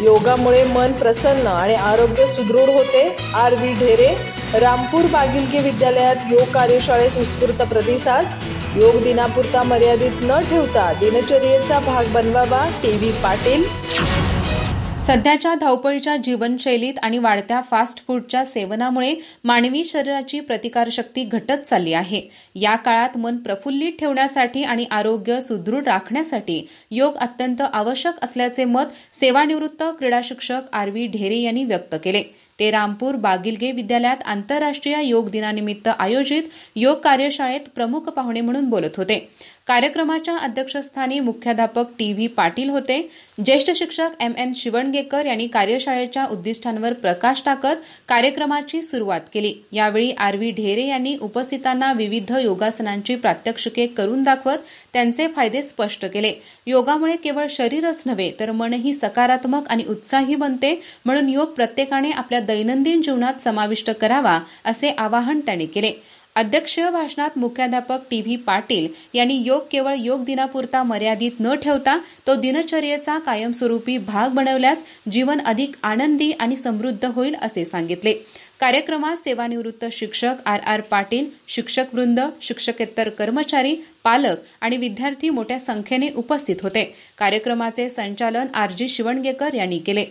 योगामुळे मन प्रसन्न आणि आरोग्य सुदृढ होते. आर.व्ही. ढेरे, रामपूर बागिलगे विद्यालयात योग कार्यशाळेस उत्स्फूर्त प्रतिसाद. योग दिनापुरता मर्यादित न ठेवता दिनचर्येचा भाग बनवावा. टी.व्ही. पाटील. सध्याच्या धावपळीच्या जीवनशैलीत आणि वाढत्या फास्ट फूडच्या सेवनामुळे मानवी शरीराची प्रतिकारशक्ती घटत चालली आहे. या काळात मन प्रफुल्लित ठेवण्यासाठी आणि आरोग्य सुदृढ राखण्यासाठी योग अत्यंत आवश्यक असल्याचे मत सेवानिवृत्त क्रीडा शिक्षक आर.व्ही. ढेरे यांनी व्यक्त केले. ते रामपूर बागिलगे विद्यालयात आंतरराष्ट्रीय योग दिनानिमित्त आयोजित योग कार्यशाळेत प्रमुख पाहुणे म्हणून बोलत होते. कार्यक्रमाच्या अध्यक्षस्थानी मुख्याध्यापक टी.व्ही. पाटील होते. ज्येष्ठ शिक्षक एम.एन. शिवणगेकर यांनी कार्यशाळेच्या उद्दिष्टांवर प्रकाश टाकत कार्यक्रमाची सुरुवात केली. यावेळी आर.व्ही. ढेरे यांनी उपस्थितांना विविध योगासनांची प्रात्यक्षिके करून दाखवत त्यांचे फायदे स्पष्ट केले. योगामुळे केवळ शरीरच नव्हे तर मनही सकारात्मक आणि उत्साही बनते, म्हणून योग प्रत्येकाने आपल्या दैनंदिन जीवनात समाविष्ट करावा असे आवाहन त्यांनी केले. अध्यक्षीय भाषणात मुख्याध्यापक टी.व्ही. पाटील यांनी योग केवळ योग दिनापुरता मर्यादित न ठेवता तो दिनचर्येचा कायमस्वरूपी भाग बनवल्यास जीवन अधिक आनंदी आणि समृद्ध होईल असे सांगितले. कार्यक्रमात सेवानिवृत्त शिक्षक आर. पाटील, शिक्षकवृंद, शिक्षकेतर कर्मचारी, पालक आणि विद्यार्थी मोठ्या संख्येने उपस्थित होते. कार्यक्रमाचे संचालन आर.जी. शिवणगेकर यांनी केले.